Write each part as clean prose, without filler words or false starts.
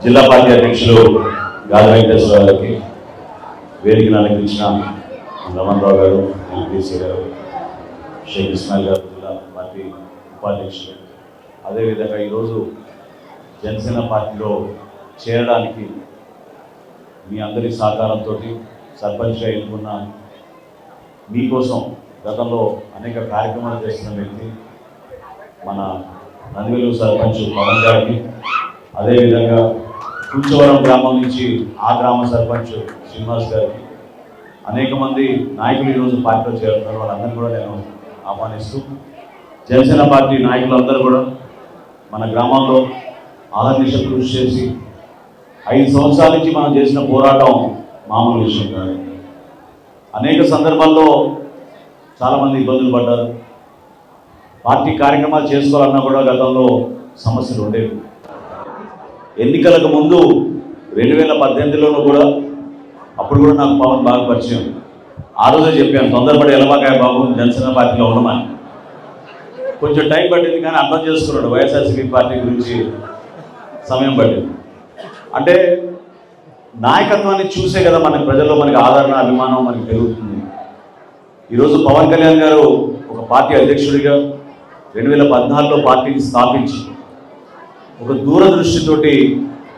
జిల్లా పార్టీ అధ్యక్షులు గాలి వెంకటేశ్వర గారికి, వేదికను అలంకరించిన రమణ్ రావు గారు, ఎల్పీసీ గారు, షేక్ ఇస్మాయిల్ గారు, జిల్లా పార్టీ ఉపాధ్యక్షులు, అదేవిధంగా ఈరోజు జనసేన పార్టీలో చేరడానికి మీ అందరి సహకారంతో సర్పంచ్గా ఎన్నుకున్న మీకోసం గతంలో అనేక కార్యక్రమాలు చేస్తున్న వ్యక్తి మన నందివేలు సర్పంచ్ పవన్ గారికి, అదేవిధంగా కుంచవరం గ్రామం నుంచి ఆ గ్రామ సర్పంచ్ శ్రీనివాస్ గారికి, అనేక మంది నాయకులు ఈరోజు పార్టీలో చేరుతున్నారు. వాళ్ళందరూ కూడా నేను ఆహ్వానిస్తూ, జనసేన పార్టీ నాయకులందరూ కూడా మన గ్రామంలో ఆహర్నిశ కృషి చేసి 5 సంవత్సరాల నుంచి మనం చేసిన పోరాటం మామూలు విషయం కాదు. అనేక సందర్భాల్లో చాలామంది ఇబ్బందులు పడ్డారు. పార్టీ కార్యక్రమాలు చేసుకోవాలన్నా కూడా గతంలో సమస్యలు ఉండేవి. ఎన్నికలకు ముందు 2018లోనూ కూడా అప్పుడు కూడా నాకు పవన్ బాగా పరిచయం. ఆ రోజే చెప్పాను, తొందరపడి ఎలవాకాయ బాబు జనసేన పార్టీలో ఉన్నామని. కొంచెం టైం పట్టింది కానీ అర్థం చేసుకున్నాడు. వైఎస్ఆర్సీపీ పార్టీ గురించి సమయం పట్టింది. అంటే నాయకత్వాన్ని చూసే కదా మనకి ప్రజల్లో మనకి ఆదరణ, అభిమానం మనకి పెరుగుతుంది. ఈరోజు పవన్ కళ్యాణ్ గారు ఒక పార్టీ అధ్యక్షుడిగా 2014లో పార్టీని స్థాపించి ఒక దూరదృష్టితోటి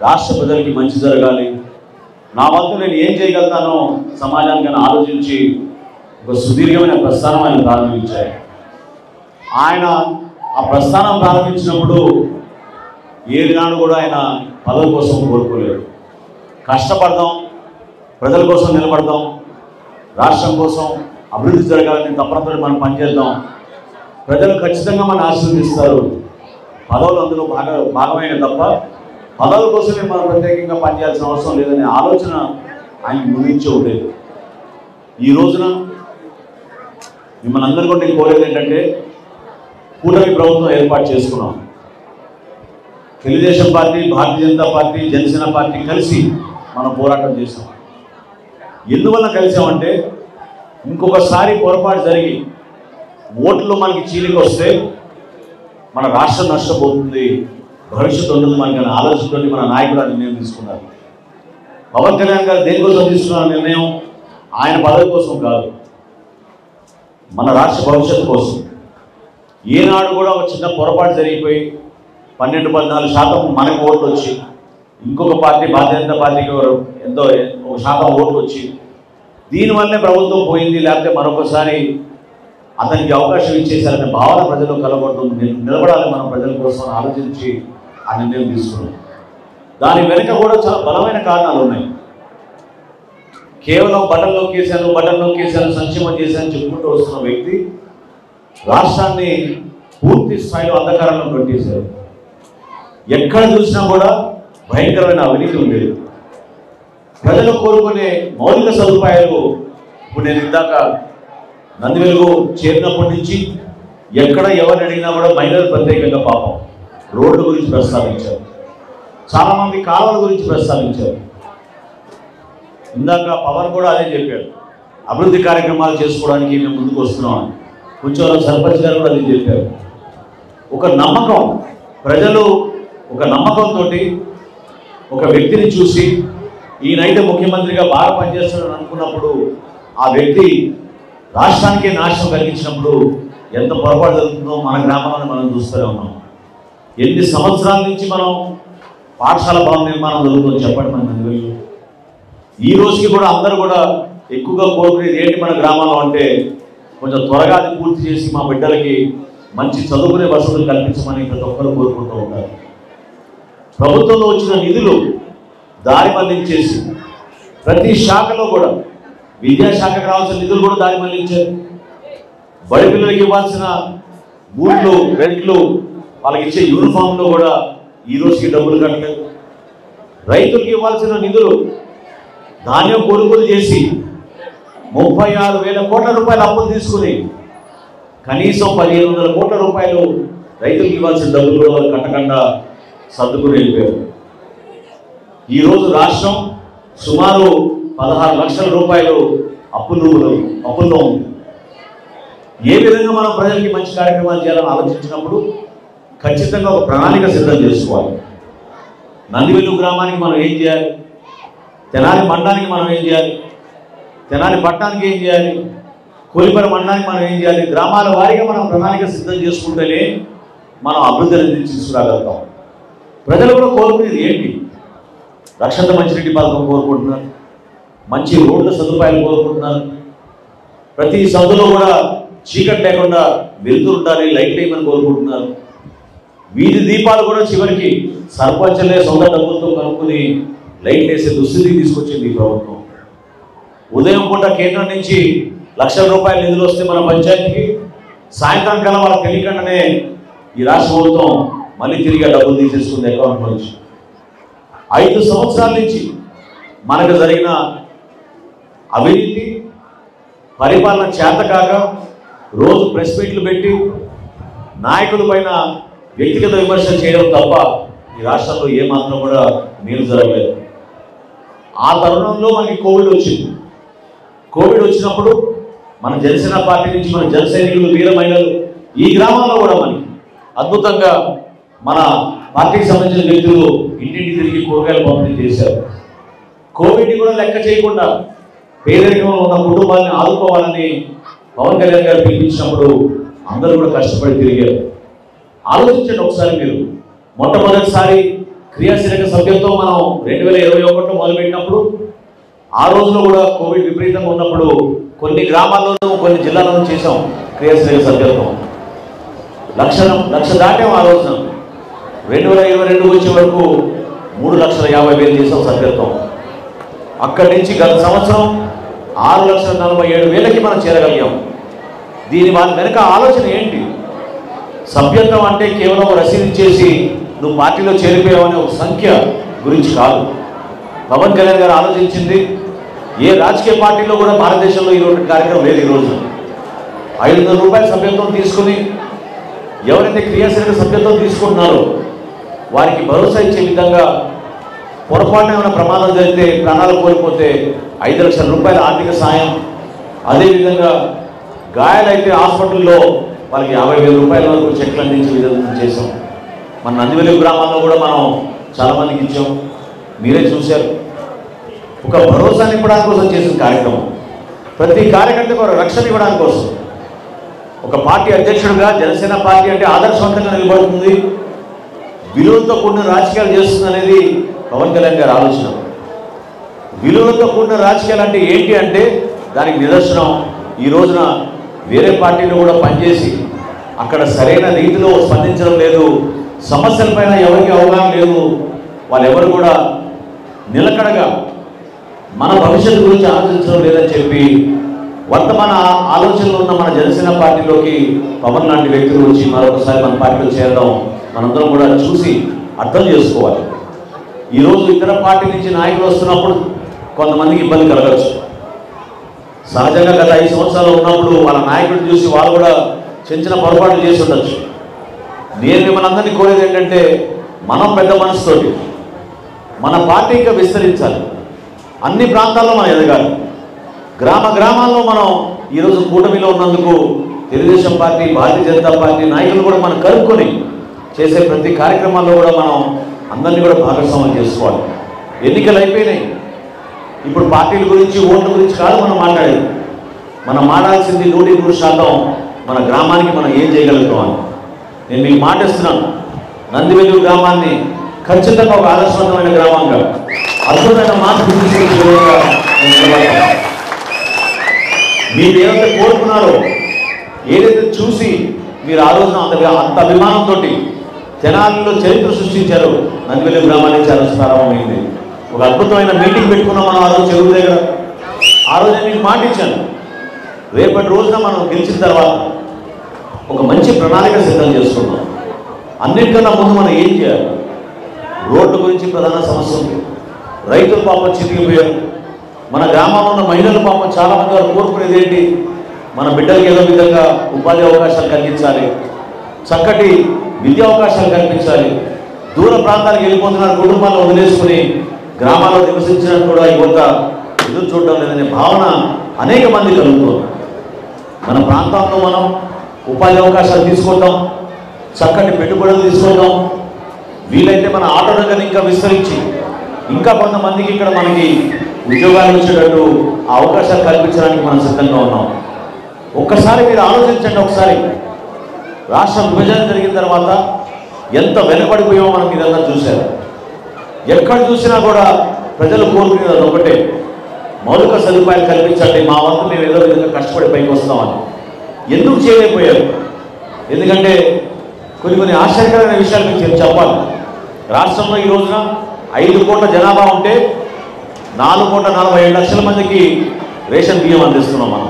రాష్ట్ర ప్రజలకి మంచి జరగాలి, నా వంతు నేను ఏం చేయగలుగుతానో సమాజానికి ఆలోచించి ఒక సుదీర్ఘమైన ప్రస్థానం ఆయన ప్రారంభించారు. ఆయన ఆ ప్రస్థానం ప్రారంభించినప్పుడు ఏనాడు కూడా ఆయన పదవి కోసం కోరుకోలేదు. కష్టపడదాం, ప్రజల కోసం నిలబడదాం, రాష్ట్రం కోసం అభివృద్ధి జరగాలని తప్పనిసరి మనం పనిచేద్దాం, ప్రజలు ఖచ్చితంగా మనం ఆశీర్వదిస్తారు, పదవులు అందులో భాగమైన తప్ప పదవుల కోసమే మనం ప్రత్యేకంగా పనిచేయాల్సిన అవసరం లేదనే ఆలోచన ఆయన గురించి ఉండేది. ఈ రోజున మిమ్మల్ని అందరూ కూడా నేను కోరేది ఏంటంటే, కూటమి ప్రభుత్వం ఏర్పాటు చేసుకున్నాం. Telugu Desam party, Bharatiya Janata party, Janasena party కలిసి మనం పోరాటం చేసాం. ఎందువల్ల కలిసామంటే, ఇంకొకసారి పొరపాటు జరిగి ఓట్లు మనకి చీలిక వస్తే మన రాష్ట్రం నష్టపోతుంది, భవిష్యత్తు ఉండదు మనకి అనే ఆలోచనతో మన నాయకుడు నిర్ణయం తీసుకున్నారు. పవన్ కళ్యాణ్ గారు దేనికోసం తీసుకున్న నిర్ణయం ఆయన పదవి కోసం కాదు, మన రాష్ట్ర భవిష్యత్తు కోసం. ఏనాడు కూడా ఒక చిన్న పొరపాటు జరిగిపోయి 12-14% మనకు ఓట్లు వచ్చి, ఇంకొక పార్టీ భారతీయ జనతా పార్టీకి ఎంతో 1% ఓట్లు వచ్చి దీనివల్లే ప్రభుత్వం పోయింది, లేకపోతే మరొకసారి అతనికి అవకాశం ఇచ్చేసారనే భావన ప్రజలు కలగొడుతుంది. నిలబడాలి మనం ప్రజల కోసం ఆలోచించి ఆ నిర్ణయం తీసుకున్నాం. దాని వెనుక కూడా చాలా బలమైన కారణాలు ఉన్నాయి. కేవలం బటన్ నొక్కేశాను సంక్షేమం చేశాను చెప్పుకుంటూ వస్తున్న వ్యక్తి రాష్ట్రాన్ని పూర్తి స్థాయిలో అంధకారంలో పెట్టేశారు. ఎక్కడ చూసినా కూడా భయంకరమైన అవినీతి ఉండేది. ప్రజలు కోరుకునే మౌలిక సదుపాయాలు, ఇప్పుడు నేను ఇందాక నందివేలుగు చేరినప్పటి నుంచి ఎక్కడ ఎవరిని అడిగినా కూడా మహిళలు ప్రత్యేకంగా పాపం రోడ్ల గురించి ప్రస్తావించారు, చాలామంది కాలువల గురించి ప్రస్తావించారు. ఇందాక పవన్ కూడా అదే చెప్పాడు, అభివృద్ధి కార్యక్రమాలు చేసుకోవడానికి మేము ముందుకు వస్తున్నామని. కొంచెం సర్పంచ్ గారు కూడా అదే చెప్పారు. ఒక నమ్మకం, ప్రజలు ఒక నమ్మకంతో ఒక వ్యక్తిని చూసి ఈయనైతే ముఖ్యమంత్రిగా బాగా పనిచేస్తాడని అనుకున్నప్పుడు ఆ వ్యక్తి రాష్ట్రానికే నాశనం కలిగించినప్పుడు ఎంత పొరపాటు జరుగుతుందో మన గ్రామంలో మనం చూస్తూనే ఉన్నాం. ఎన్ని సంవత్సరాల నుంచి మనం పాఠశాల భవన నిర్మాణం జరుగుతుందో చెప్పండి మన నందివేలు. ఈ రోజుకి కూడా అందరూ కూడా ఎక్కువగా కోరుకునేది ఏంటి మన గ్రామంలో అంటే, కొంచెం త్వరగా అది పూర్తి చేసి మా బిడ్డలకి మంచి చదువుకునే వసతులు కల్పించమని ప్రతి ఒక్కరు కోరుకుంటూ ఉంటారు. ప్రభుత్వంలో వచ్చిన నిధులు దారి మళ్లించేసి ప్రతి శాఖలో కూడా, విద్యాశాఖకు రావాల్సిన నిధులు కూడా దారి మళ్లించారు. బడి పిల్లలకి ఇవ్వాల్సిన బూట్లు, బెల్ట్లు, వాళ్ళకి ఇచ్చే యూనిఫామ్లో కూడా ఈ రోజుకి డబ్బులు కట్టలేదు. రైతులకి ఇవ్వాల్సిన నిధులు ధాన్యం కొనుగోలు చేసి 36,000 కోట్ల రూపాయలు అప్పులు తీసుకుని కనీసం 1,500 కోట్ల రూపాయలు రైతులకు ఇవ్వాల్సిన డబ్బులు కూడా వాళ్ళు కట్టకుండా సర్దుకుని వెళ్ళిపోయారు. ఈరోజు రాష్ట్రం సుమారు 16 లక్షల రూపాయలు అప్పుల్లో ఉంది. ఏ విధంగా మనం ప్రజలకి మంచి కార్యక్రమాలు చేయాలని ఆలోచించినప్పుడు ఖచ్చితంగా ఒక ప్రణాళిక సిద్ధం చేసుకోవాలి. నందివెల్లు గ్రామానికి మనం ఏం చేయాలి, తెనాలి మండలానికి మనం ఏం చేయాలి, తెనాలి పట్టణానికి ఏం చేయాలి, కోలిపర మండలానికి మనం ఏం చేయాలి, గ్రామాల వారీగా మనం ప్రణాళిక సిద్ధం చేసుకుంటేనే మనం అభివృద్ధి అనేది తీసుకురాగలుగుతాం. ప్రజలు కూడా కోరుకునేది ఏంటి? రక్షణ మంచినీటి పథకం కోరుకుంటున్నారు, మంచి రోడ్ల సదుపాయాలు కోరుకుంటున్నారు, ప్రతి సందులో కూడా చీకటి లేకుండా వెలుతురు ఉండాలి, లైట్ వేయమని కోరుకుంటున్నారు. వీధి దీపాలు కూడా చివరికి సర్పంచులే సొంత డబ్బులతో కనుక్కుని లైట్ వేసే దుస్థితికి తీసుకొచ్చింది ఈ ప్రభుత్వం. ఉదయం పూట కేంద్రం నుంచి లక్షల రూపాయల నిధులు వస్తే మన పంచాయతీకి, సాయంత్రం కల్లా వాళ్ళకి తెలియకుండానే ఈ రాష్ట్ర ప్రభుత్వం మళ్ళీ తిరిగి డబ్బులు తీసేసుకుంది అకౌంట్ నుంచి. 5 సంవత్సరాల నుంచి మనకు జరిగిన అవినీతి, పరిపాలన చేతకాక రోజు ప్రెస్ మీట్లు పెట్టి నాయకుల పైన వ్యక్తిగత విమర్శలు చేయడం తప్ప ఈ రాష్ట్రంలో ఏమాత్రం కూడా మేలు జరగలేదు. ఆ తరుణంలో మనకి కోవిడ్ వచ్చింది. కోవిడ్ వచ్చినప్పుడు మన జనసేన పార్టీ నుంచి మన జన సైనికులు, వీర మహిళలు ఈ గ్రామంలో కూడా మనకి అద్భుతంగా మన పార్టీకి సంబంధించిన వ్యక్తులు ఇంటింటి తిరిగి కూరగాయలు పంపిణీ చేశారు. కోవిడ్ని కూడా లెక్క చేయకుండా పేదరికంలో ఉన్న కుటుంబాన్ని ఆదుకోవాలని పవన్ కళ్యాణ్ గారు పిలిపించినప్పుడు అందరూ కూడా కష్టపడి తిరిగారు. ఆలోచించండి ఒకసారి మీరు. మొట్టమొదటిసారి క్రియాశీలక సభ్యత్వం మనం 2021లో మొదలుపెట్టినప్పుడు ఆ రోజులో కూడా కోవిడ్ విపరీతంగా ఉన్నప్పుడు కొన్ని గ్రామాల్లోనూ కొన్ని జిల్లాల్లోనూ చేసాం క్రియాశీలక సభ్యత్వం. లక్ష దాటాం ఆ రోజున. 2022 వచ్చే వరకు 3,50,000 చేసాం సభ్యత్వం. అక్కడి నుంచి గత సంవత్సరం 6,47,000కి మనం చేరగలిగాం. దీని వాళ్ళ వెనక ఆలోచన ఏంటి? సభ్యత్వం అంటే కేవలం రసీదు ఇచ్చేసి నువ్వు పార్టీలో చేరిపోయావనే ఒక సంఖ్య గురించి కాదు. పవన్ కళ్యాణ్ గారు ఆలోచించింది, ఏ రాజకీయ పార్టీలో కూడా భారతదేశంలో ఈరోజు కార్యక్రమం లేదు. ఈరోజు 500 రూపాయల సభ్యత్వం తీసుకుని ఎవరైతే క్రియాశీలక సభ్యత్వం తీసుకుంటున్నారో వారికి భరోసా ఇచ్చే విధంగా, పొరపాటున ఏమైనా ప్రమాదం జరిగితే ప్రాణాలు కోల్పోతే 5 లక్షల రూపాయల ఆర్థిక సాయం, అదేవిధంగా గాయాలైతే హాస్పిటల్లో వాళ్ళకి 50,000 రూపాయల వరకు చెక్లు అందించే విధంగా చేసాం. మన నందివెల్లి గ్రామాల్లో కూడా మనం చాలామందికి ఇచ్చాం, మీరే చూశారు. ఒక భరోసాని ఇవ్వడానికి కోసం చేసిన కార్యక్రమం, ప్రతి కార్యకర్తకు ఒక రక్షణ ఇవ్వడానికి కోసం. ఒక పార్టీ అధ్యక్షుడిగా జనసేన పార్టీ అంటే ఆదర్శవంతంగా నిలబడుతుంది, విలువలతో కూడిన రాజకీయాలు చేస్తుంది అనేది పవన్ కళ్యాణ్ గారి ఆలోచన. విలువలతో కూడిన రాజకీయాలు అంటే ఏంటి అంటే దానికి నిదర్శనం ఈ రోజున వేరే పార్టీలో కూడా పనిచేసి అక్కడ సరైన రీతిలో స్పందించడం లేదు, సమస్యలపైన ఎవరికి అవగాహన లేదు, వాళ్ళెవరు కూడా నిలకడగా మన భవిష్యత్తు గురించి ఆలోచించడం లేదని చెప్పి వర్తమాన ఆలోచనలు ఉన్న మన జనసేన పార్టీలోకి పవన్ లాంటి వ్యక్తులు వచ్చి మరొకసారి మన పార్టీలో చేరడం మనందరం కూడా చూసి అర్థం చేసుకోవాలి. ఈరోజు ఇతర పార్టీ నుంచి నాయకులు వస్తున్నప్పుడు కొంతమందికి ఇబ్బంది కలగచ్చు. సహజంగా గత 5 సంవత్సరాలు ఉన్నప్పుడు వాళ్ళ నాయకుడిని చూసి వాళ్ళు కూడా చిన్న పొరపాట్లు చేసి ఉండొచ్చు. నేను మిమ్మల్ని అందరినీ కోరేది ఏంటంటే మనం పెద్ద మనసుతోటి మన పార్టీ ఇంకా విస్తరించాలి, అన్ని ప్రాంతాల్లో మనం ఎదగాలి. గ్రామాల్లో మనం ఈరోజు కూటమిలో ఉన్నందుకు తెలుగుదేశం పార్టీ, భారతీయ జనతా పార్టీ నాయకులు కూడా మనం కలుపుకొని చేసే ప్రతి కార్యక్రమాల్లో కూడా మనం అందరినీ కూడా భాగస్వామ్యం చేసుకోవాలి. ఎన్నికలు అయిపోయినాయి, ఇప్పుడు పార్టీల గురించి, ఓట్ల గురించి కాదు మనం మాట్లాడేది. మనం మాట్లాడాల్సింది 100% మన గ్రామానికి మనం ఏం చేయగలుగుతాం అని. నేను మీకు మాటిస్తున్నాను, నందివెల్లి గ్రామాన్ని ఖచ్చితంగా ఒక ఆదర్శవంతమైన గ్రామంగా, అద్భుతమైన మార్పు మీరు ఏదైతే కోరుకున్నారో, ఏదైతే చూసి మీరు ఆ రోజున అంత అభిమానంతో తెనాలిలో చరిత్ర సృష్టించారు, నందివెల్లి గ్రామానికి చాలా ప్రారంభమైంది. ఒక అద్భుతమైన మీటింగ్ పెట్టుకున్నాం మనం ఆ రోజు చెరువు దగ్గర. ఆ రోజు మీకు మాట ఇచ్చాను, రేపటి రోజున మనం గెలిచిన తర్వాత ఒక మంచి ప్రణాళిక సిద్ధం చేసుకున్నాం. అన్నిటికన్నా ముందు మనం ఏం చేయాలి? రోడ్ల గురించి ప్రధాన సమస్య ఉంది. రైతుల పాపం చితికిపోయారు. మన గ్రామంలో ఉన్న మహిళల పాపం చాలామంది వారు కోరుకునేది ఏంటి? మన బిడ్డలకు ఏదో విధంగా ఉపాధి అవకాశాలు కల్పించాలి, చక్కటి విద్యా అవకాశాలు కల్పించాలి. దూర ప్రాంతాలకు వెళ్ళిపోతున్నారు, కుటుంబాలను వదిలేసుకుని గ్రామాల్లో నివసించడానికి కూడా యువత ఎదురు చూడడం లేదనే భావన అనేక మంది కలుగుతుంది. మన ప్రాంతంలో మనం ఉపాధి అవకాశాలు తీసుకుంటాం, చక్కటి పెట్టుబడులు తీసుకుంటాం, వీలైతే మన ఆటో రంగాన్ని ఇంకా విస్తరించి ఇంకా కొంతమందికి ఇక్కడ మనకి ఉద్యోగాలు వచ్చేటట్టు ఆ అవకాశాలు కల్పించడానికి మనం సిద్ధంగా ఉన్నాం. ఒక్కసారి మీరు ఆలోచించండి. ఒకసారి రాష్ట్ర విభజన జరిగిన తర్వాత ఎంత వెనుకబడిపోయామో మనం ఇదంతా చూశారు. ఎక్కడ చూసినా కూడా ప్రజలు కోరుకునేది ఒకటే, మౌలిక సదుపాయాలు కల్పించండి, మా వంతు మేము ఏదో విధంగా కష్టపడి పైకి వస్తామని. ఎందుకు చేయలేకపోయారు? ఎందుకంటే కొన్ని ఆశ్చర్యకరమైన విషయాలు మీకు చెప్పాలి. రాష్ట్రంలో ఈ రోజున 5 కోట్ల జనాభా ఉంటే 4,47,00,000 మందికి రేషన్ బియ్యం అందిస్తున్నాం మనం.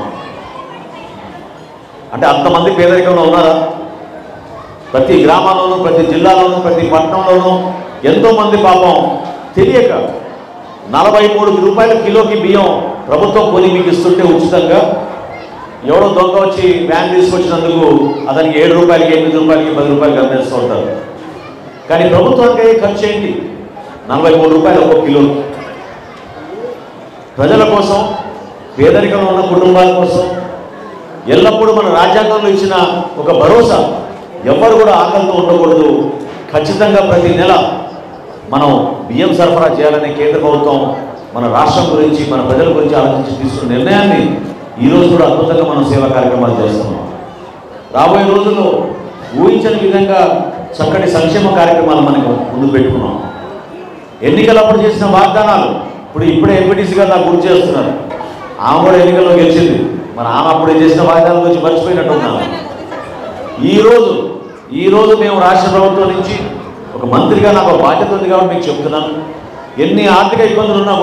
అంటే అంతమంది పేదరికంలో ఉన్నారా? ప్రతి గ్రామాల్లోనూ, ప్రతి జిల్లాలోనూ, ప్రతి పట్టణంలోనూ ఎంతోమంది పాపం తెలియక 43 రూపాయల కిలోకి బియ్యం ప్రభుత్వం కొని మీకు ఇస్తుంటే ఉచితంగా ఎవడో దొంగ వచ్చి వ్యాన్ తీసుకొచ్చినందుకు అతనికి 7 రూపాయలకి, 8 రూపాయలకి, 10 రూపాయలకి అమ్మేస్తూ ఉంటారు. కానీ ప్రభుత్వానికి అయ్యే ఖర్చు ఏంటి? 43 రూపాయలు ఒక్కొక్క కిలో. ప్రజల కోసం, పేదరికంలో ఉన్న కుటుంబాల కోసం ఎల్లప్పుడూ మన రాజ్యాంగంలో ఇచ్చిన ఒక భరోసా, ఎవరు కూడా ఆకలితో ఉండకూడదు, ఖచ్చితంగా ప్రతి నెల మనం బియ్యం సరఫరా చేయాలనే కేంద్ర ప్రభుత్వం మన రాష్ట్రం గురించి, మన ప్రజల గురించి ఆలోచించి తీసుకున్న నిర్ణయాన్ని ఈరోజు కూడా అద్భుతంగా మనం సేవా కార్యక్రమాలు చేస్తున్నాం. రాబోయే రోజుల్లో ఊహించని విధంగా చక్కటి సంక్షేమ కార్యక్రమాలు మనకు ముందు పెట్టుకున్నాం. ఎన్నికలప్పుడు చేసిన వాగ్దానాలు ఇప్పుడే ఎంపీటీసీగా నాకు గుర్తు చేస్తున్నారు. ఆమె కూడా ఎన్నికల్లో గెలిచింది. మరి ఆమె అప్పుడే చేసిన వాగ్దానాల గురించి మర్చిపోయినట్టున్నాను. ఈరోజు మేము రాష్ట్ర ప్రభుత్వం నుంచి ఒక మంత్రిగా నాకు బాధ్యత ఉంది కాబట్టి మీకు చెప్తున్నాను. ఎన్ని ఆర్థిక ఇబ్బందులు ఉన్నా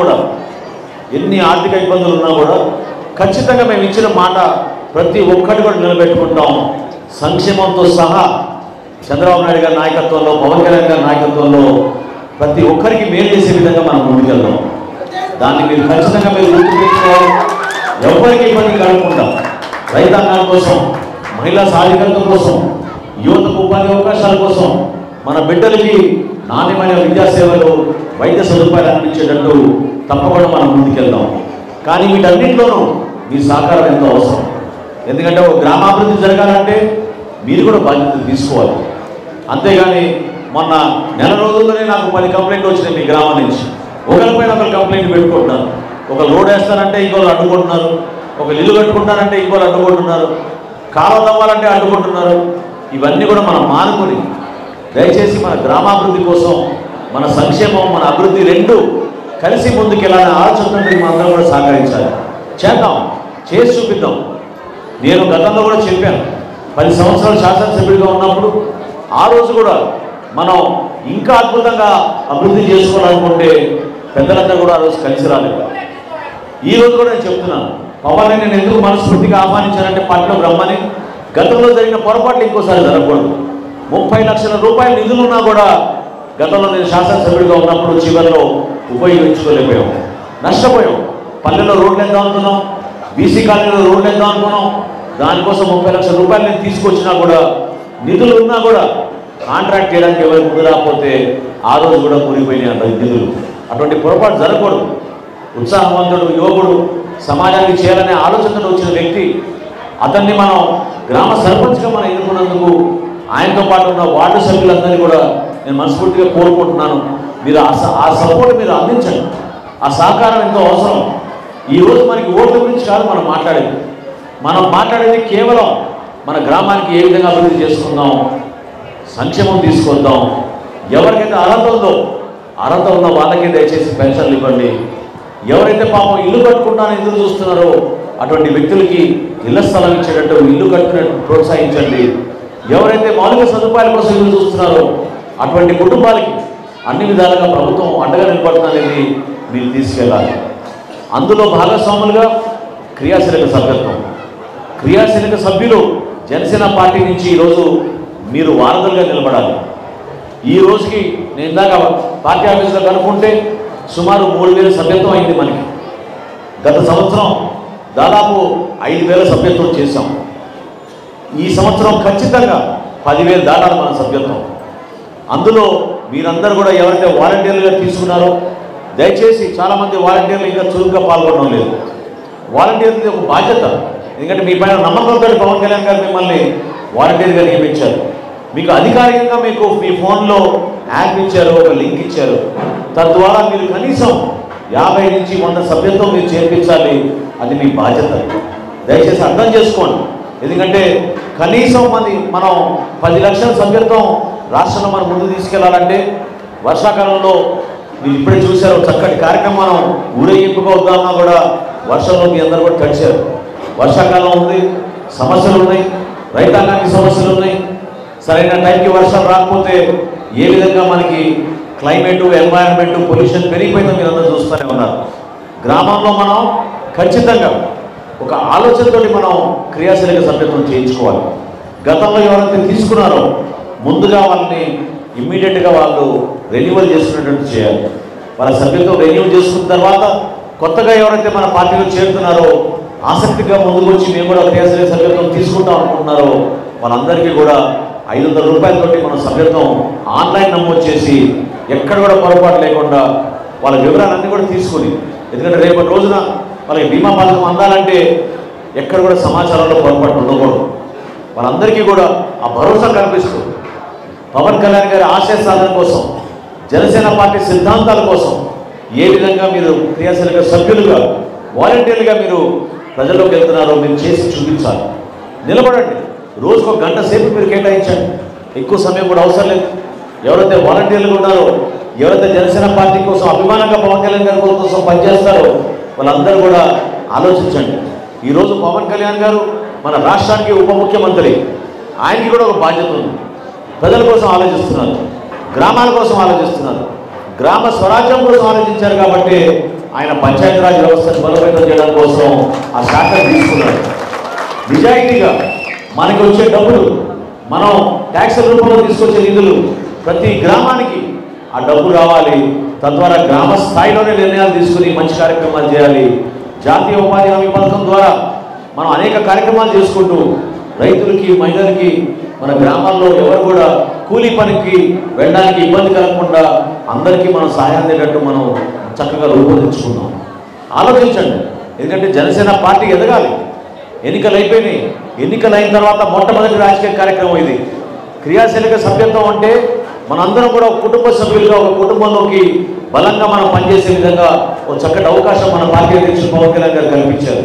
కూడా ఖచ్చితంగా మేము ఇచ్చిన మాట ప్రతి ఒక్కటి కూడా నిలబెట్టుకుంటాం. సంక్షేమంతో సహా చంద్రబాబు నాయుడు గారి నాయకత్వంలో, పవన్ కళ్యాణ్ గారి నాయకత్వంలో ప్రతి ఒక్కరికి మేలు చేసే విధంగా మనం ముందుకెళ్దాం. దాన్ని మీరు ఖచ్చితంగా గుర్తుపెట్టుకోవాలి. ఎవరికి ఇబ్బంది కలగకుండా రైతాంగాల కోసం, మహిళా సాధికారత కోసం, యువతకు ఉపాధి అవకాశాల కోసం, మన బిడ్డలకి నాణ్యమైన విద్యాసేవలు, వైద్య సదుపాయాలు అందించేటట్టు తప్పకుండా మనం ముందుకెళ్దాం. కానీ వీటన్నింటిలోనూ మీ సహకారం ఎంతో అవసరం. ఎందుకంటే ఒక గ్రామాభివృద్ధి జరగాలంటే మీరు కూడా బాధ్యత తీసుకోవాలి. అంతేగాని మొన్న నెల రోజుల్లోనే నాకు 10 కంప్లైంట్లు వచ్చినాయి మీ గ్రామం నుంచి. ఒకరిపైన ఒకరు కంప్లైంట్ పెట్టుకుంటున్నారు. ఒక రోడ్ వేస్తానంటే ఇంకోళ్ళు అడ్డుకుంటున్నారు, ఒక ఇల్లు కట్టుకుంటానంటే ఇంకోళ్ళు అడ్డుకుంటున్నారు, కాలువ తవ్వాలంటే అడ్డుకుంటున్నారు. ఇవన్నీ కూడా మనం మానుకొని దయచేసి మన గ్రామాభివృద్ధి కోసం, మన సంక్షేమం, మన అభివృద్ధి రెండు కలిసి ముందుకెళ్ళాలని ఆలోచనతో మనందరం కూడా సహకరించాలి. చేద్దాం, చేసి చూపిద్దాం. నేను గతంలో కూడా చెప్పాను, 10 సంవత్సరాలు శాసనసభ్యుడిగా ఉన్నప్పుడు ఆ రోజు కూడా మనం ఇంకా అద్భుతంగా అభివృద్ధి చేసుకోవాలనుకుంటే పెద్దలందరూ కూడా ఆ రోజు కలిసి రాలేదు. ఈ రోజు కూడా నేను చెప్తున్నాను, పవన్ని నేను ఎందుకు మనస్ఫూర్తిగా ఆహ్వానించానంటే పట్నం రమ్మని. గతంలో జరిగిన పొరపాట్లు ఇంకోసారి జరగకూడదు. 30 లక్షల రూపాయల నిధులున్నా కూడా గతంలో నేను శాసనసభ్యుడిగా ఉన్నప్పుడు చివరిలో ఉపయోగించుకోలేకపోయాం, నష్టపోయాం. పల్లెల్లో రోడ్లు వేద్దాం అనుకున్నాం, బీసీ కాలనీలో రోడ్లు వేద్దాం అనుకున్నాం. దానికోసం 30 లక్షల రూపాయలు నేను తీసుకొచ్చినా కూడా, నిధులు ఉన్నా కూడా కాంట్రాక్ట్ చేయడానికి ఎవరు ముందు రాకపోతే ఆ రోజు కూడా కూలిపోయినాయి నిధులు. అటువంటి పొరపాటు జరగకూడదు. ఉత్సాహవంతుడు, యువకుడు, సమాజానికి చేయాలనే ఆలోచనతో వచ్చిన వ్యక్తి, అతన్ని మనం గ్రామ సర్పంచ్గా మనం ఎన్నుకున్నందుకు ఆయనతో పాటు ఉన్న వార్డు సభ్యులందరినీ కూడా నేను మనస్ఫూర్తిగా కోరుకుంటున్నాను. మీరు ఆ సపోర్ట్ మీరు అందించండి. ఆ సహకారం ఎంతో అవసరం. ఈరోజు మనకి ఓట్ల గురించి కాదు మనం మాట్లాడేది కేవలం మన గ్రామానికి ఏ విధంగా అభివృద్ధి చేసుకుందాం, సంక్షేమం తీసుకొద్దాం. ఎవరికైతే అర్హత ఉన్న వాళ్ళకే దయచేసి పెన్షన్లు ఇవ్వండి. ఎవరైతే పాపం ఇల్లు కట్టుకుంటానని ఎదురు చూస్తున్నారో అటువంటి వ్యక్తులకి ఇళ్ల స్థలం ఇచ్చేటట్టు, ఇల్లు కట్టుకునేట్టు ప్రోత్సహించండి. ఎవరైతే మౌలిక సదుపాయాల కోసం ఎదురు చూస్తున్నారో అటువంటి కుటుంబాలకి అన్ని విధాలుగా ప్రభుత్వం అండగా నిలబడుతుందనేది మీరు తీసుకెళ్ళాలి. అందులో భాగస్వాములుగా క్రియాశీలక సభ్యులు జనసేన పార్టీ నుంచి ఈరోజు మీరు వారధులుగా నిలబడాలి. ఈ రోజుకి నేను ఇందాక పార్టీ ఆఫీసులో కనుక్కుంటే సుమారు 3,000 సభ్యత్వం అయింది మనకి. గత సంవత్సరం దాదాపు 5,000 సభ్యత్వం చేశాం. ఈ సంవత్సరం ఖచ్చితంగా 10,000 దాటాలి మన సభ్యత్వం. అందులో మీరందరూ కూడా ఎవరైతే వాలంటీర్లుగా తీసుకున్నారో దయచేసి, చాలామంది వాలంటీర్లు ఇంకా చురుగ్గా పాల్గొనడం లేదు. వాలంటీర్లది ఒక బాధ్యత. ఎందుకంటే మీ పైన నమ్మకంతో పవన్ కళ్యాణ్ గారు మిమ్మల్ని వాలంటీర్గా నియమించారు. మీకు అధికారికంగా మీకు మీ ఫోన్లో యాప్ ఇచ్చారు, ఒక లింక్ ఇచ్చారు. తద్వారా మీరు కనీసం 50 నుంచి 100 సభ్యత్వం మీరు చేర్పించాలి. అది మీ బాధ్యత. దయచేసి అర్థం చేసుకోండి. ఎందుకంటే కనీసం మనం 10 లక్షల సభ్యత్వం రాష్ట్రంలో మనం ముందు తీసుకెళ్లాలంటే వర్షాకాలంలో మీరు ఇప్పుడే చూశారు చక్కటి కార్యక్రమం. మనం ఊరేగింపుగా వద్దామన్నా కూడా వర్షంలో మీ అందరూ కూడా తడిచారు. వర్షాకాలం ఉంది, సమస్యలు ఉన్నాయి, రైతాంగానికి సమస్యలు ఉన్నాయి. సరైన టైంకి వర్షాలు రాకపోతే ఏ విధంగా మనకి క్లైమేట్, ఎన్వైరన్మెంట్, పొల్యూషన్ పెరిగిపోయిందో మీరు అందరూ చూస్తూనే ఉన్నారు. గ్రామంలో మనం ఖచ్చితంగా ఒక ఆలోచనతో మనం క్రియాశీలక సభ్యత్వం చేయించుకోవాలి. గతంలో ఎవరైతే తీసుకున్నారో ముందుగా వాళ్ళని ఇమ్మీడియట్గా వాళ్ళు రెన్యువల్ చేసుకునేటట్టు చేయాలి. వాళ్ళ సభ్యత్వం రెన్యువల్ చేసుకున్న తర్వాత కొత్తగా ఎవరైతే మన పార్టీలో చేరుతున్నారో ఆసక్తిగా ముందుకు వచ్చి మేము కూడా క్రియాశీలక సభ్యత్వం తీసుకుంటాం అనుకుంటున్నారో వాళ్ళందరికీ కూడా 500 రూపాయలతోటి మన సభ్యత్వం ఆన్లైన్ నమోదు చేసి ఎక్కడ కూడా పొరపాటు లేకుండా వాళ్ళ వివరాలన్నీ కూడా తీసుకుని, ఎందుకంటే రేపటి రోజున వాళ్ళకి బీమా పథకం అందాలంటే ఎక్కడ కూడా సమాచారంలో పొరపాటు ఉండకూడదు. వాళ్ళందరికీ కూడా ఆ భరోసా కల్పిస్తూ పవన్ కళ్యాణ్ గారి ఆశయ సాధన కోసం, జనసేన పార్టీ సిద్ధాంతాల కోసం ఏ విధంగా మీరు క్రియాశీలక సభ్యులుగా, వాలంటీర్లుగా మీరు ప్రజల్లోకి వెళ్తున్నారో మీరు చేసి చూపించాలి. నిలబడండి. రోజుకు 1 గంట సేపు మీరు కేటాయించండి. ఎక్కువ సమయం కూడా అవసరం లేదు. ఎవరైతే వాలంటీర్లు ఉన్నారో, ఎవరైతే జనసేన పార్టీ కోసం అభిమానంగా పవన్ కళ్యాణ్ గారి కోసం పనిచేస్తారో వాళ్ళందరూ కూడా ఆలోచించండి. ఈరోజు పవన్ కళ్యాణ్ గారు మన రాష్ట్రానికి ఉప ముఖ్యమంత్రి. ఆయనకి కూడా ఒక బాధ్యత ఉంది. ప్రజల కోసం ఆలోచిస్తున్నారు, గ్రామాల కోసం ఆలోచిస్తున్నారు, గ్రామ స్వరాజ్యం కోసం ఆలోచించారు. కాబట్టి ఆయన పంచాయతీరాజ్ వ్యవస్థను బలోపేతం చేయడం కోసం ఆ శాఖను తీసుకున్నారు. నిజాయితీగా మనకి వచ్చే డబ్బులు, మనం ట్యాక్సుల రూపంలో తీసుకొచ్చే నిధులు ప్రతి గ్రామానికి ఆ డబ్బు రావాలి. తద్వారా గ్రామ స్థాయిలోనే నిర్ణయాలు తీసుకుని మంచి కార్యక్రమాలు చేయాలి. జాతీయ ఉపాధి హామీ పథకం ద్వారా మనం అనేక కార్యక్రమాలు చేసుకుంటూ రైతులకి, మహిళలకి, మన గ్రామాల్లో ఎవరు కూడా కూలీ పనికి వెళ్ళడానికి ఇబ్బంది కలగకుండా అందరికీ మనం సహాయం అందేటట్టు మనం చక్కగా రూపొందించుకున్నాం. ఆలోచించండి. ఎందుకంటే జనసేన పార్టీ ఎదగాలి. ఎన్నికలు అయిపోయినాయి. ఎన్నికలు అయిన తర్వాత మొట్టమొదటి రాజకీయ కార్యక్రమం ఇది. క్రియాశీలక సభ్యత్వం అంటే మనందరం కూడా ఒక కుటుంబ సభ్యులుగా, ఒక కుటుంబంలోకి బలంగా మనం పనిచేసే విధంగా ఒక చక్కటి అవకాశం మన పార్టీ అధ్యక్షుడు పవన్ కళ్యాణ్ గారు కల్పించారు.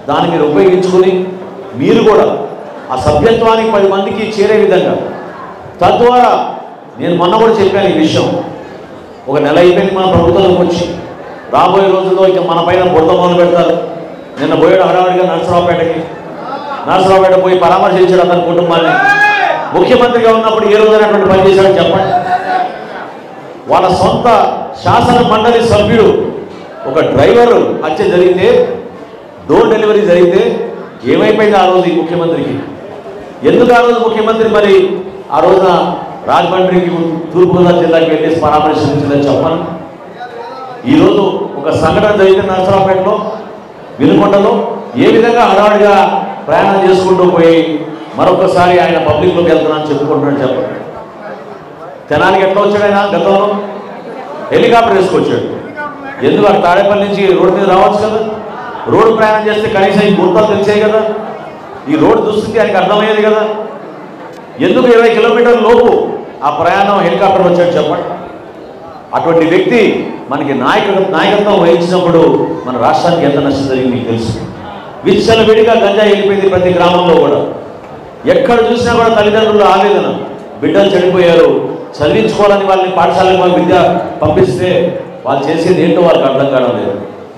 దాన్ని మీరు ఉపయోగించుకుని మీరు కూడా ఆ సభ్యత్వానికి 10 మందికి చేరే విధంగా, తద్వారా నేను మొన్న కూడా చెప్పాను ఈ విషయం. ఒక నెల అయిపోయింది మన ప్రభుత్వంలోకి వచ్చి, రాబోయే రోజుల్లో ఇక మన పైన బురద మొదలు పెడతారు. నిన్న పోయాడు హడావిడిగా నరసరావుపేట పోయి పరామర్శించాడు అతని కుటుంబాన్ని. ముఖ్యమంత్రిగా ఉన్నప్పుడు ఏ రోజైనటువంటి పని చేశాడని చెప్పండి. వాళ్ళ సొంత శాసన మండలి సభ్యుడు ఒక డ్రైవర్ హత్య జరిగితే, డోర్ డెలివరీ జరిగితే ఏమైపోయింది ఆ రోజు ఈ ముఖ్యమంత్రికి? ఎందుకు ఆ రోజు ముఖ్యమంత్రి మరి ఆ రోజున రాజమండ్రికి, తూర్పుగోదావరి జిల్లాకి వెళ్ళేసి పరామర్శించిందని చెప్పాను. ఈరోజు ఒక సంఘటన జరిగితే నరసరావుపేటలో, వినుకొండలో ఏ విధంగా హడావిడిగా ప్రయాణం చేసుకుంటూ పోయి మరొకసారి ఆయన పబ్లిక్లోకి వెళ్తున్నాను చెప్పుకుంటున్నాడు చెప్పండి. తెనాలికి ఎట్లా వచ్చాడు ఆయన? గతంలో హెలికాప్టర్ వేసుకొచ్చాడు. ఎందుకు అక్కడ తాడేపల్లి నుంచి రోడ్డు మీద రావచ్చు కదా? రోడ్డు ప్రయాణం చేస్తే కనీసం ఈ గుర్తాలు తెలిసాయి కదా, ఈ రోడ్డు దుస్థితి ఆయనకి అర్థమయ్యేది కదా. ఎందుకు 20 కిలోమీటర్ల లోపు ఆ ప్రయాణం హెలికాప్టర్ వచ్చాడు చెప్పండి. అటువంటి వ్యక్తి మనకి నాయకత్వం వహించినప్పుడు మన రాష్ట్రానికి ఎంత నష్టం జరిగింది మీకు తెలుసు. విచ్చలవిడిగా గంజాయి వెళ్ళిపోయింది ప్రతి గ్రామంలో కూడా. ఎక్కడ చూసినా కూడా తల్లిదండ్రుల ఆవేదన, బిడ్డలు చెడిపోయారు, చదివించుకోవాలని వాళ్ళని పాఠశాలకు విద్య పంపిస్తే వాళ్ళు చేసేది ఏంటో వాళ్ళకి అర్థం కావడం లేదు.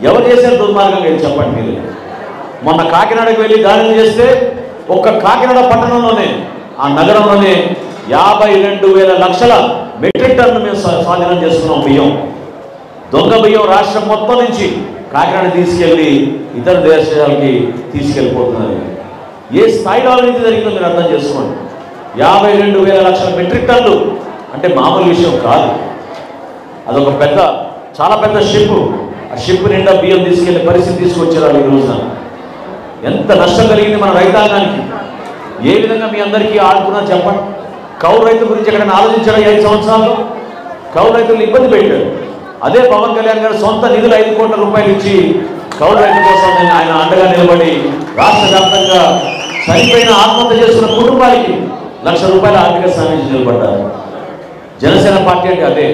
ఎవరు చేశారు దుర్మార్గంగా ఏం చెప్పండి మీరు? మొన్న కాకినాడకు వెళ్ళి దాడులు చేస్తే ఒక్క కాకినాడ పట్టణంలోనే, ఆ నగరంలోనే 52,000 లక్షల మెట్రిక్ టన్ను మేము స్వాధీనం చేసుకున్నాం. బియ్యం, దొంగ బియ్యం రాష్ట్రం మొత్తం నుంచి కాకినాడ తీసుకెళ్ళి ఇతర దేశాలకి తీసుకెళ్ళిపోతున్నారు. ఏ స్థాయిలో అవినీతి జరిగిందో మీరు అర్థం చేసుకోండి. 52,000 లక్షల మెట్రిక్ టన్నులు అంటే మామూలు విషయం కాదు. అదొక చాలా పెద్ద షిప్. ఆ షిప్ నిండా బియ్యం తీసుకెళ్లే పరిస్థితి తీసుకొచ్చారు ఈ రోజున. ఎంత నష్టం కలిగింది మన రైతాంగానికి. ఏ విధంగా మీ అందరికీ ఆడుకున్నా చెప్పండి. కౌలు రైతు గురించి ఎక్కడైనా ఆలోచించాడు? 5 సంవత్సరాల్లో కౌలు రైతులను ఇబ్బంది పెట్టాడు. అదే పవన్ కళ్యాణ్ గారు సొంత నిధులు 5 కోట్ల రూపాయలు ఇచ్చి కౌలు రైతు కోసం ఆయన అండగా నిలబడి రాష్ట్ర వ్యాప్తంగా చనిపోయిన, ఆత్మహత్య చేసుకున్న కుటుంబాలకి ₹1,00,000 ఆర్థిక సాయం నుంచి నిలబడ్డారు. జనసేన పార్టీ అంటే అదే,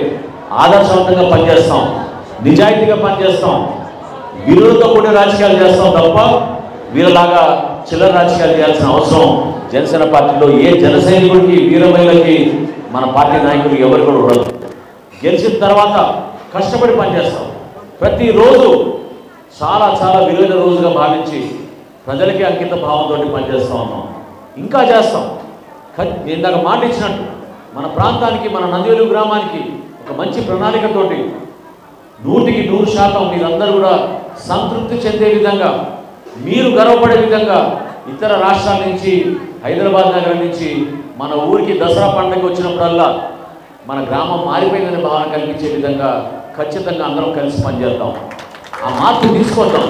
ఆదర్శవంతంగా పనిచేస్తాం, నిజాయితీగా పనిచేస్తాం, విలువలతో కూడిన రాజకీయాలు చేస్తాం తప్ప వీళ్ళలాగా చిల్లర రాజకీయాలు చేయాల్సిన అవసరం జనసేన పార్టీలో ఏ జన సైనికుడికి వీరమహిళకి మన పార్టీ నాయకులు ఎవరు కూడా ఉండదు. గెలిచిన తర్వాత కష్టపడి పనిచేస్తాం. ప్రతిరోజు చాలా చాలా విలువైన రోజుగా భావించి ప్రజలకి అంకిత భావంతో పనిచేస్తూ ఉన్నాం. ఇంకా చేస్తాం. ఇందాక మాట ఇచ్చినట్టు మన ప్రాంతానికి, మన నందివేలు గ్రామానికి ఒక మంచి ప్రణాళికతోటి 100% మీరందరూ కూడా సంతృప్తి చెందే విధంగా, మీరు గర్వపడే విధంగా ఇతర రాష్ట్రాల నుంచి, హైదరాబాద్ నగరం నుంచి మన ఊరికి దసరా పండుగ వచ్చినప్పుడల్లా మన గ్రామం మారిపోయిందనే భావన కల్పించే విధంగా ఖచ్చితంగా అందరం కలిసి పనిచేద్దాం. ఆ మార్పు తీసుకొద్దాం.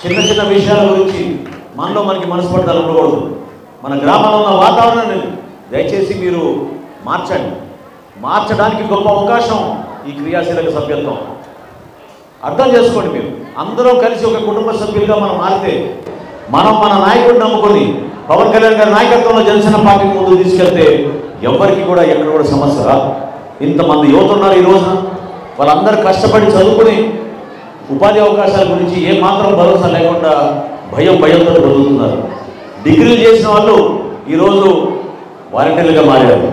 చిన్న చిన్న విషయాల గురించి మనకి మనస్పర్ధలు ఉండకూడదు. మన గ్రామంలో ఉన్న వాతావరణాన్ని దయచేసి మీరు మార్చండి. మార్చడానికి గొప్ప అవకాశం ఈ క్రియాశీలక సభ్యత్వం. అర్థం చేసుకోండి. మీరు అందరం కలిసి ఒక కుటుంబ సభ్యులుగా మనం మారితే, మనం మన నాయకుడిని నమ్ముకొని పవన్ కళ్యాణ్ గారి నాయకత్వంలో జనసేన పార్టీని ముందుకు తీసుకెళ్తే ఎవరికి కూడా ఎక్కడ కూడా సమస్య రాదు. ఇంతమంది యువత ఉన్నారు ఈ రోజున. వాళ్ళందరూ కష్టపడి చదువుకుని ఉపాధి అవకాశాల గురించి ఏమాత్రం భరోసా లేకుండా భయంతో బతుకుతున్నారు. డిగ్రీలు చేసిన వాళ్ళు ఈరోజు వాలంటీర్లుగా మారారు.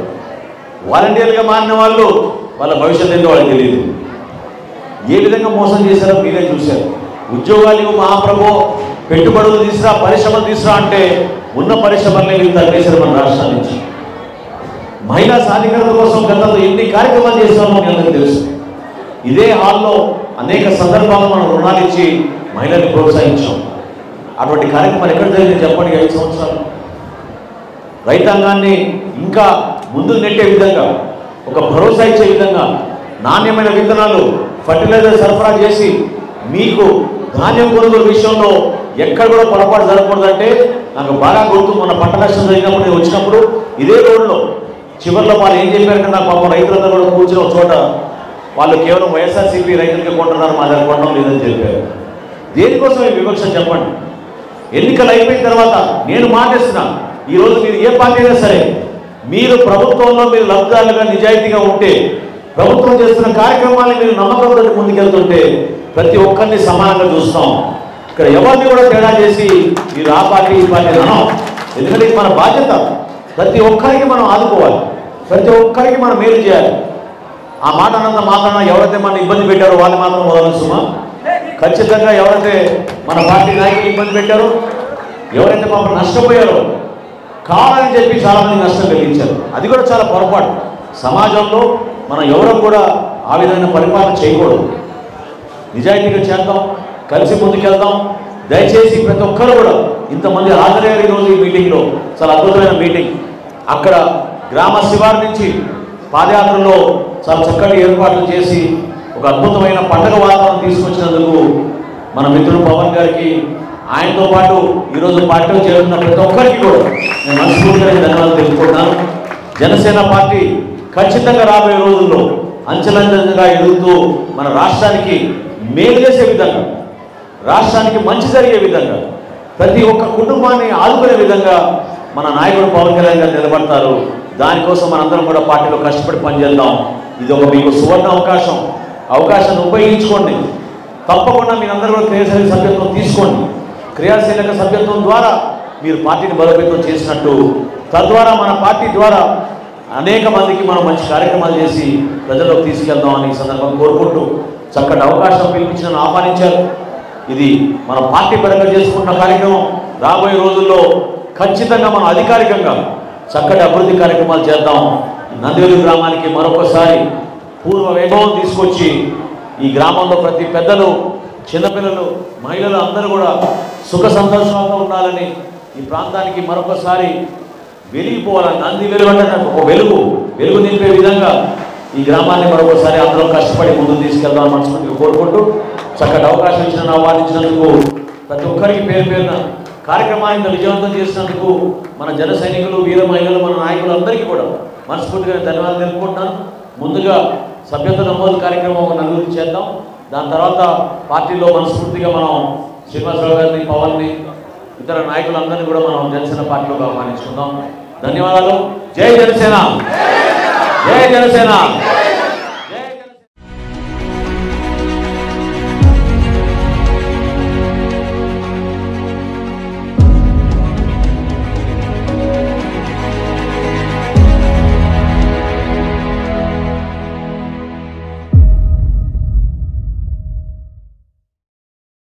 వాలంటీర్లుగా మారిన వాళ్ళు వాళ్ళ భవిష్యత్తు ఏంటో వాళ్ళకి తెలియదు. ఏ విధంగా మోసం చేశారో మీరే చూశారు. ఉద్యోగాలు మహాప్రభు, పెట్టుబడులు తీసురా, పరిశ్రమలు తీసురా అంటే ఉన్న పరిశ్రమల్ని వీళ్ళు తగ్గించారు మన రాష్ట్రాల నుంచి. మహిళా సాధికారత కోసం గతంలో ఎన్ని కార్యక్రమాలు చేస్తామో మీ అందరికీ తెలుసు. ఇదే హాల్లో అనేక సందర్భాల్లో మనం రుణాలు ఇచ్చి మహిళల్ని ప్రోత్సహించాం. అటువంటి కార్యక్రమాలు ఎక్కడ జరిగింది చెప్పండి. 5 సంవత్సరాలు రైతాంగాన్ని ఇంకా ముందుకు నెట్టే విధంగా, ఒక భరోసా ఇచ్చే విధంగా నాణ్యమైన విత్తనాలు, ఫర్టిలైజర్ సరఫరా చేసి మీకు ధాన్యం కొనుగోలు విషయంలో ఎక్కడ కూడా పొరపాటు జరగకూడదంటే నాకు బాగా గుర్తు. మన పంట నష్టం జరిగినప్పుడు నేను వచ్చినప్పుడు ఇదే రోడ్లో చివరిలో వాళ్ళు ఏం చెప్పారంటే, నాకు పాపం రైతులందరూ కూడా కూర్చుని ఒక చోట వాళ్ళు కేవలం వైఎస్ఆర్సీపీ రైతులకి కొంటున్నారు, మా దగ్గర కొనడం లేదని చెప్పారు. దేనికోసం ఈ వివక్ష చెప్పండి. ఎన్నికలు అయిపోయిన తర్వాత నేను మాటిస్తున్నా, ఈరోజు మీరు ఏ పార్టీ అయినా సరే, మీరు ప్రభుత్వంలో మీరు లబ్ధిదారులుగా నిజాయితీగా ఉంటే, ప్రభుత్వం చేస్తున్న కార్యక్రమాన్ని మీరు నమ్మకంతో ముందుకెళ్తుంటే ప్రతి ఒక్కరిని సమానంగా చూస్తాం. ఇక్కడ ఎవరిని కూడా తేడా చేసి మీరు ఆ పార్టీ ఈ పార్టీ అనం. ఎందుకంటే ఇది మన బాధ్యత. ప్రతి ఒక్కరికి మనం ఆదుకోవాలి, ప్రతి ఒక్కరికి మనం మేలు చేయాలి. ఆ మాట అన్నంత మాత్రాన ఎవరైతే మన ఇబ్బంది పెట్టారో వాళ్ళు మాత్రం వదలను సుమా. ఖచ్చితంగా ఎవరైతే మన పార్టీ నాయకులు ఇబ్బంది పెట్టారో, ఎవరైతే పాపం నష్టపోయారో, కావాలని చెప్పి చాలామంది నష్టం కలిగించారు, అది కూడా చాలా పొరపాటు. సమాజంలో మనం ఎవరూ కూడా ఆ విధమైన పరిపాలన చేయకూడదు. నిజాయితీగా చేద్దాం, కలిసి ముందుకెళ్దాం. దయచేసి ప్రతి ఒక్కరు కూడా, ఇంతమంది హాజరయ్యారు ఈరోజు ఈ మీటింగ్లో, చాలా అద్భుతమైన మీటింగ్. అక్కడ గ్రామ శివారు నుంచి పాదయాత్రలో చాలా చక్కటి ఏర్పాట్లు చేసి ఒక అద్భుతమైన పండుగ వాతావరణం తీసుకొచ్చినందుకు మన మిత్రుడు పవన్ గారికి, ఆయనతో పాటు ఈరోజు పార్టీలో చేరుతున్న ప్రతి ఒక్కరికి కూడా నేను మనస్ఫూర్తిగా ధన్యవాదాలు తెలుపుకుంటున్నాను. జనసేన పార్టీ ఖచ్చితంగా రాబోయే రోజుల్లో అంచెలంచెలుగా ఎదుగుతూ మన రాష్ట్రానికి మేలు చేసే విధంగా, రాష్ట్రానికి మంచి జరిగే విధంగా, ప్రతి ఒక్క కుటుంబాన్ని ఆదుకునే విధంగా మన నాయకుడు పవన్ కళ్యాణ్ గారు నిలబడతారు. దానికోసం మనందరం కూడా పార్టీలో కష్టపడి పనిచేద్దాం. ఇది ఒక మీకు సువర్ణ అవకాశాన్ని ఉపయోగించుకోండి. తప్పకుండా మీరందరూ కూడా క్రియాశీలక సభ్యత్వం తీసుకోండి. క్రియాశీలక సభ్యత్వం ద్వారా మీరు పార్టీని బలోపేతం చేసినట్టు, తద్వారా మన పార్టీ ద్వారా అనేక మందికి మనం మంచి కార్యక్రమాలు చేసి ప్రజల్లోకి తీసుకెళ్దామని ఈ సందర్భం కోరుకుంటూ, చక్కటి అవకాశం పిలిపించిన ఆహ్వానించారు. ఇది మన పార్టీ పరంగా చేసుకుంటున్న కార్యక్రమం. రాబోయే రోజుల్లో ఖచ్చితంగా మనం అధికారికంగా చక్కటి అభివృద్ధి కార్యక్రమాలు చేద్దాం. నందివేలు గ్రామానికి మరొకసారి పూర్వ వైభవం తీసుకొచ్చి ఈ గ్రామంలో ప్రతి పెద్దలు, చిన్నపిల్లలు, మహిళలు అందరూ కూడా సుఖ సంతోషాలతో ఉండాలని, ఈ ప్రాంతానికి మరొకసారి వెలిగిపోవాలని, నందివేలు అంటే ఒక వెలుగు నింపే విధంగా ఈ గ్రామాన్ని మరొకసారి అందరం కష్టపడి ముందుకు తీసుకెళ్దామని మనస్ఫూర్తిగా కోరుకుంటూ, చక్కటి అవకాశం ఇచ్చిన ఆహ్వానించినందుకు ప్రతి ఒక్కరికి పేరున కార్యక్రమాన్ని విజయవంతం చేసినందుకు మన జన సైనికులు, వీర మహిళలు, మన నాయకులు అందరికీ కూడా మనస్ఫూర్తిగా ధన్యవాదాలు తెలుపుకుంటున్నాను. ముందుగా సభ్యత్వ నమోదు కార్యక్రమం ఒక నలుగురికి చేద్దాం. దాని తర్వాత పార్టీలో మనస్ఫూర్తిగా మనం శ్రీనివాసరావు గారిని, పవన్ని, ఇతర నాయకులందరినీ కూడా మనం జనసేన పార్టీలోకి ఆహ్వానించుకుందాం. ధన్యవాదాలు. జై జనసేన, జై జనసేన.